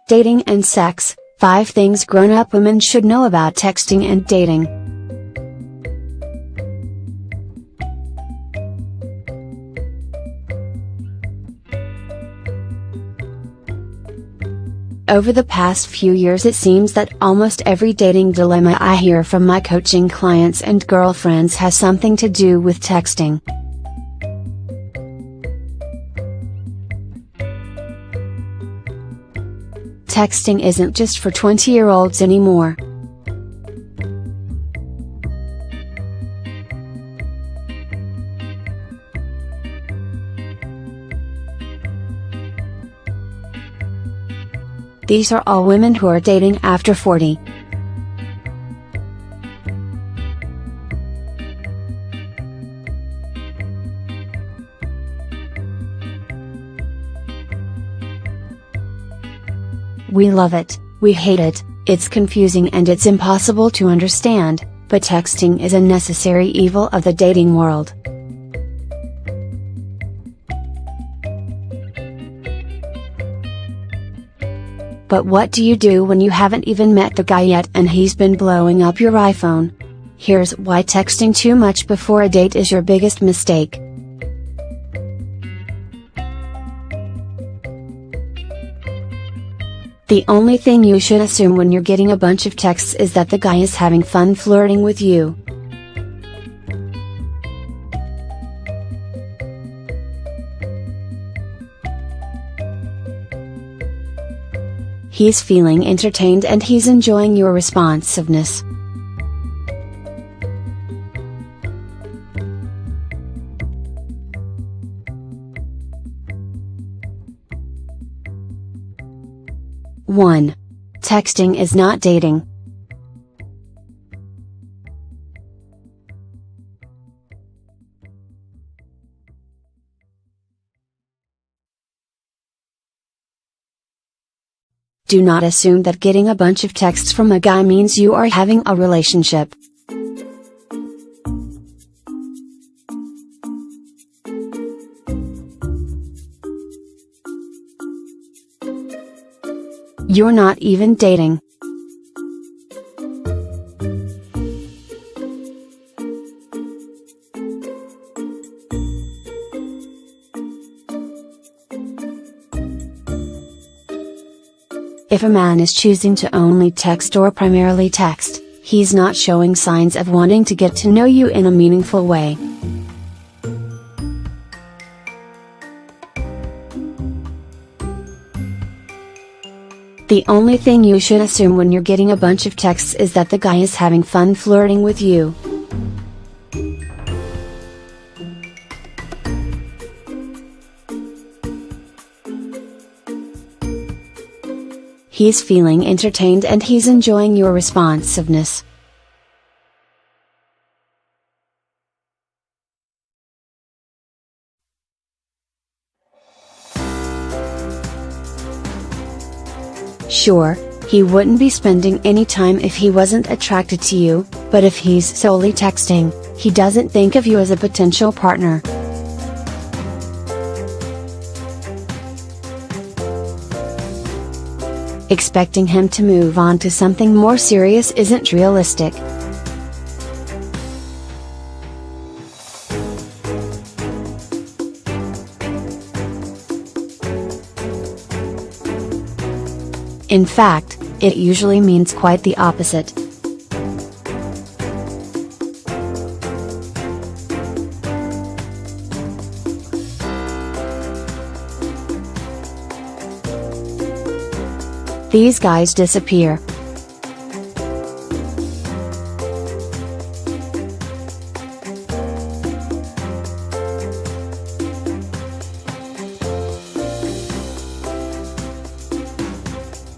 Dating and sex, 5 things grown-up women should know about texting and dating. Over the past few years, it seems that almost every dating dilemma I hear from my coaching clients and girlfriends has something to do with texting. Texting isn't just for 20-year-olds anymore. These are all women who are dating after 40. We love it, we hate it, it's confusing and it's impossible to understand, but texting is a necessary evil of the dating world. But what do you do when you haven't even met the guy yet and he's been blowing up your iPhone? Here's why texting too much before a date is your biggest mistake. The only thing you should assume when you're getting a bunch of texts is that the guy is having fun flirting with you. He's feeling entertained and he's enjoying your responsiveness. One. Texting is not dating. Do not assume that getting a bunch of texts from a guy means you are having a relationship. You're not even dating. If a man is choosing to only text or primarily text, he's not showing signs of wanting to get to know you in a meaningful way. The only thing you should assume when you're getting a bunch of texts is that the guy is having fun flirting with you. He's feeling entertained and he's enjoying your responsiveness. Sure, he wouldn't be spending any time if he wasn't attracted to you, but if he's solely texting, he doesn't think of you as a potential partner. Expecting him to move on to something more serious isn't realistic. In fact, it usually means quite the opposite. These guys disappear.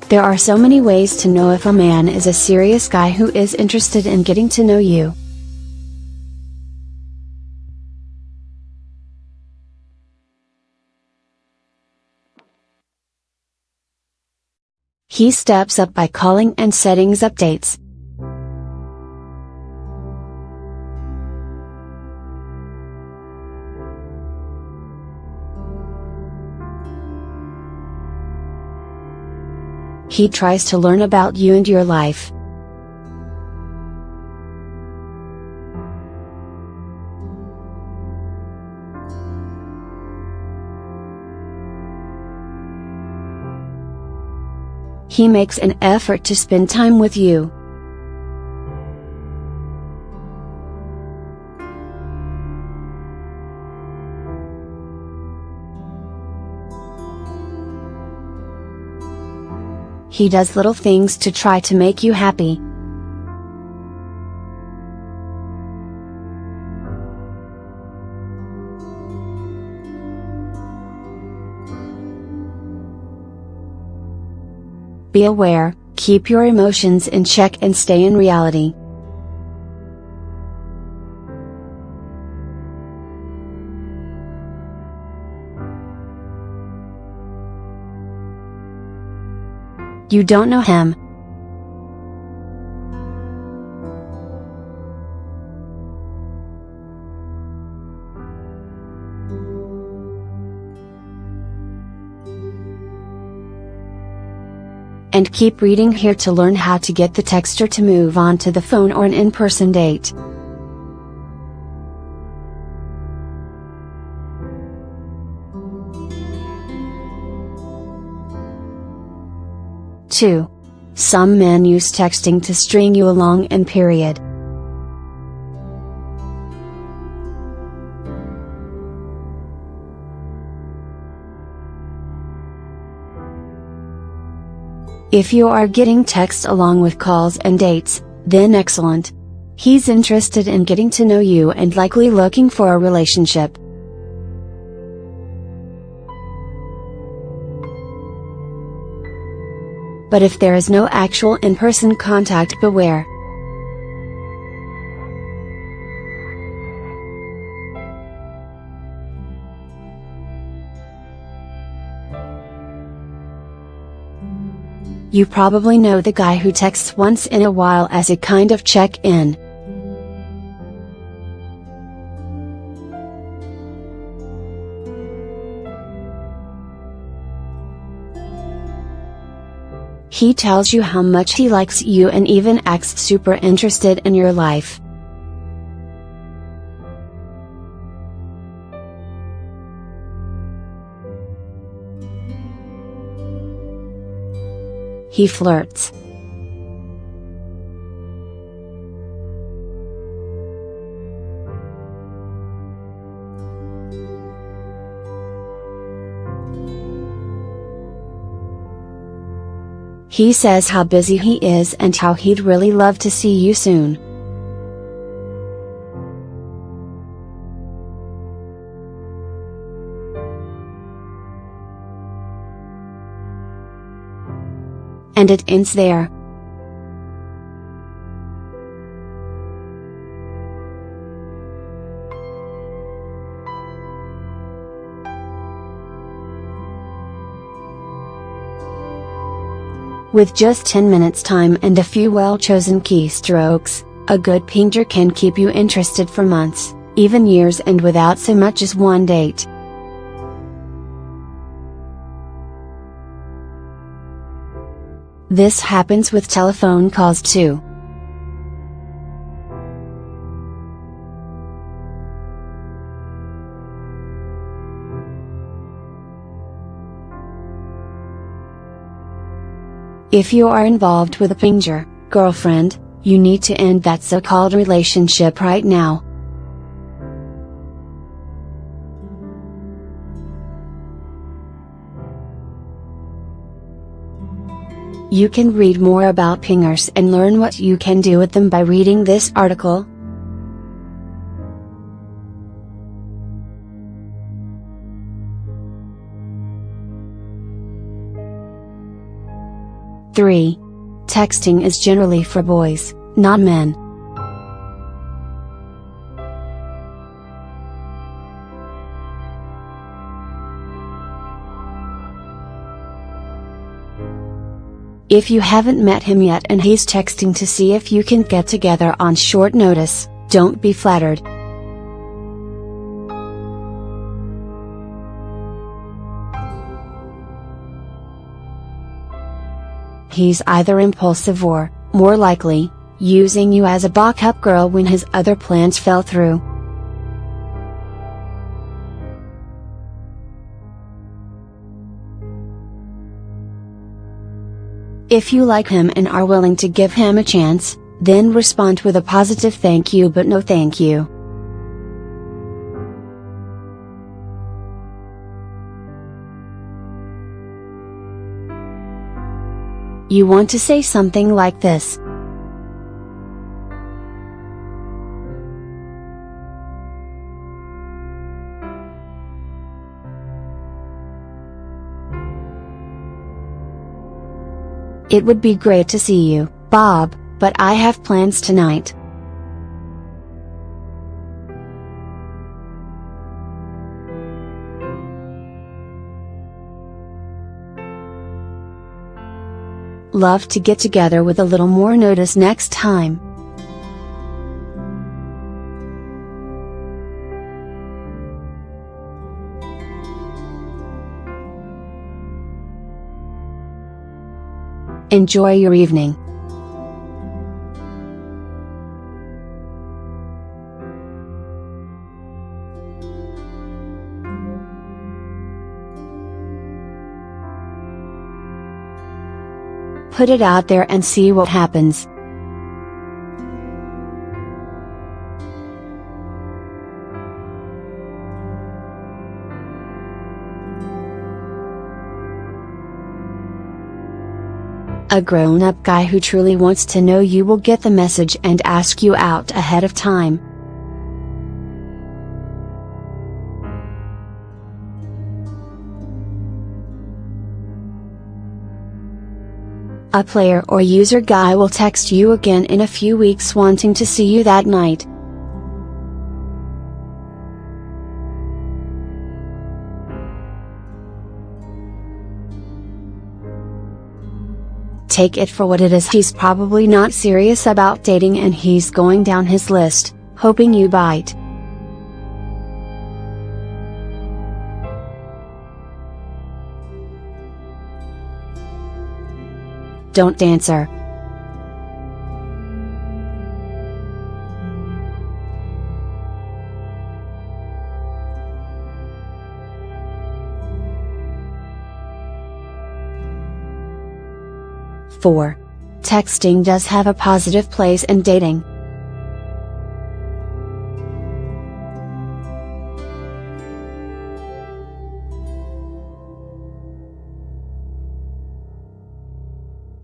There are so many ways to know if a man is a serious guy who is interested in getting to know you. He steps up by calling and setting updates. He tries to learn about you and your life. He makes an effort to spend time with you. He does little things to try to make you happy. Be aware, keep your emotions in check and stay in reality. You don't know him. And keep reading here to learn how to get the texter to move on to the phone or an in-person date. Two. Some men use texting to string you along and period. If you are getting text along with calls and dates, then excellent. He's interested in getting to know you and likely looking for a relationship. But if there is no actual in-person contact, beware. You probably know the guy who texts once in a while as a kind of check-in. He tells you how much he likes you and even acts super interested in your life. He flirts. He says how busy he is and how he'd really love to see you soon. And it ends there. With just 10 minutes time and a few well-chosen keystrokes, a good pager can keep you interested for months, even years, and without so much as one date. This happens with telephone calls too. If you are involved with a pager, girlfriend, you need to end that so-called relationship right now. You can read more about pingers and learn what you can do with them by reading this article. Three. Texting is generally for boys, not men. If you haven't met him yet and he's texting to see if you can get together on short notice, don't be flattered. He's either impulsive or, more likely, using you as a backup girl when his other plans fell through. If you like him and are willing to give him a chance, then respond with a positive thank you but no thank you. You want to say something like this. It would be great to see you, Bob, but I have plans tonight. Love to get together with a little more notice next time. Enjoy your evening. Put it out there and see what happens. A grown-up guy who truly wants to know you will get the message and ask you out ahead of time. A player or user guy will text you again in a few weeks wanting to see you that night. Take it for what it is. He's probably not serious about dating and he's going down his list, hoping you bite. Don't answer. Four. Texting does have a positive place in dating.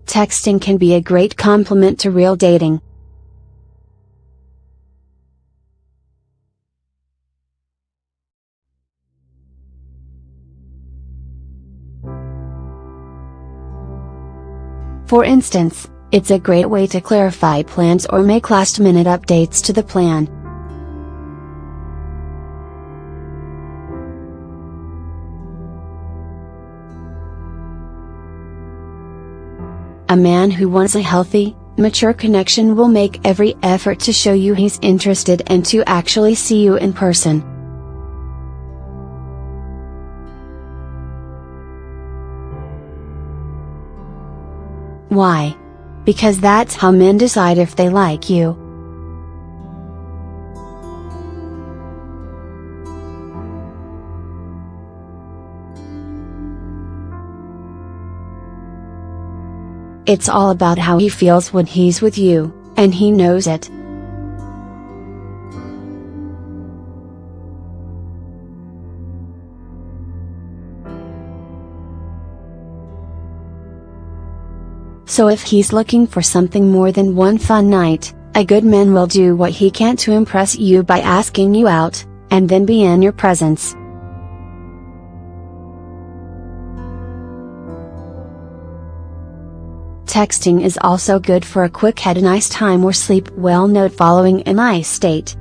Texting can be a great complement to real dating. For instance, it's a great way to clarify plans or make last-minute updates to the plan. A man who wants a healthy, mature connection will make every effort to show you he's interested and to actually see you in person. Why? Because that's how men decide if they like you. It's all about how he feels when he's with you, and he knows it. So if he's looking for something more than one fun night, a good man will do what he can to impress you by asking you out, and then be in your presence. Texting is also good for a quick "had a nice time" or "sleep well" note following a nice date.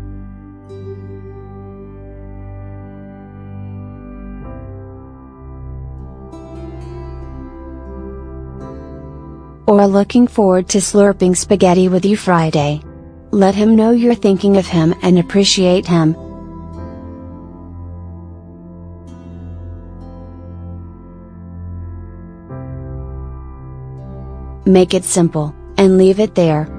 Or looking forward to slurping spaghetti with you Friday. Let him know you're thinking of him and appreciate him. Make it simple, and leave it there.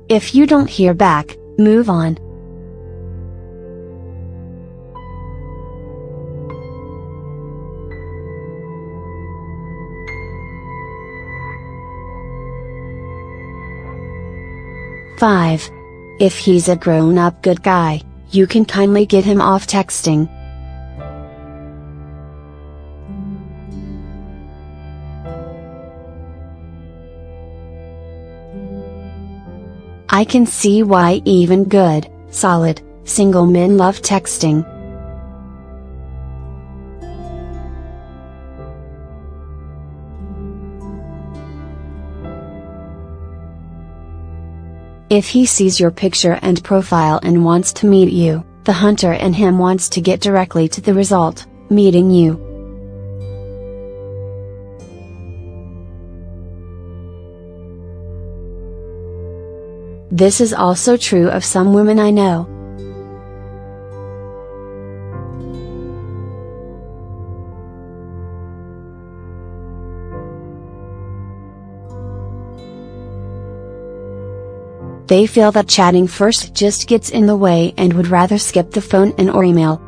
If you don't hear back, move on. Five. If he's a grown-up good guy, you can kindly get him off texting. I can see why even good, solid, single men love texting. If he sees your picture and profile and wants to meet you, the hunter in him wants to get directly to the result, meeting you. This is also true of some women I know. They feel that chatting first just gets in the way and would rather skip the phone and or email.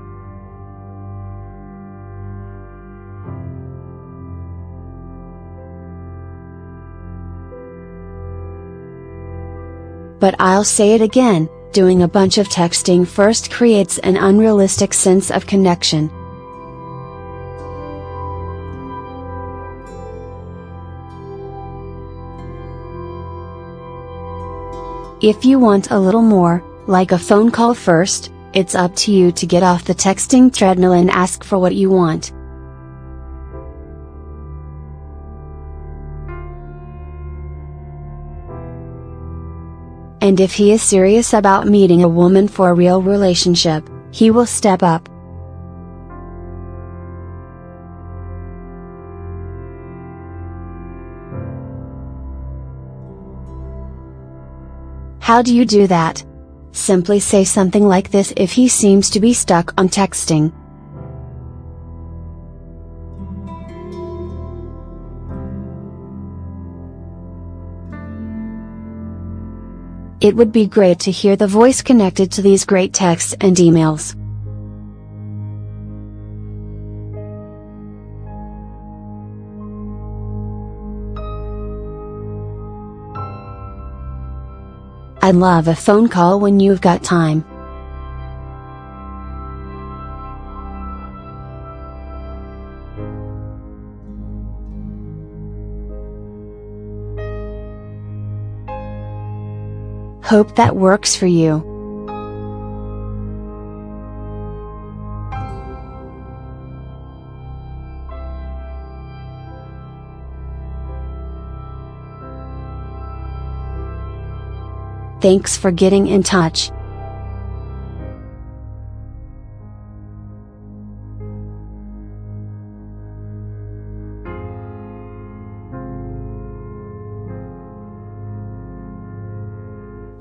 But I'll say it again, doing a bunch of texting first creates an unrealistic sense of connection. If you want a little more, like a phone call first, it's up to you to get off the texting treadmill and ask for what you want. And if he is serious about meeting a woman for a real relationship, he will step up. How do you do that? Simply say something like this if he seems to be stuck on texting. It would be great to hear the voice connected to these great texts and emails. I'd love a phone call when you've got time. Hope that works for you. Thanks for getting in touch.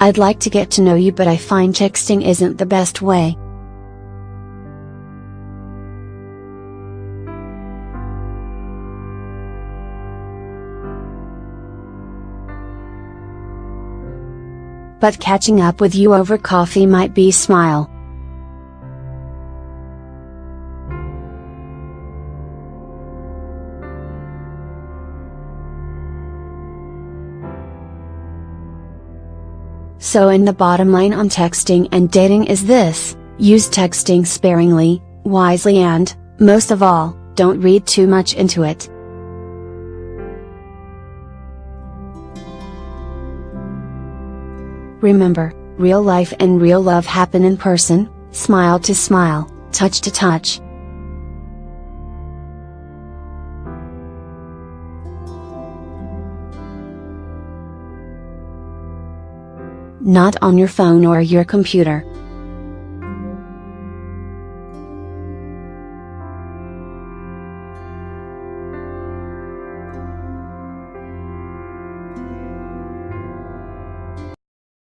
I'd like to get to know you, but I find texting isn't the best way. But catching up with you over coffee might be smile. So in the bottom line on texting and dating is this: use texting sparingly, wisely, and, most of all, don't read too much into it. Remember, real life and real love happen in person, smile to smile, touch to touch. Not on your phone or your computer.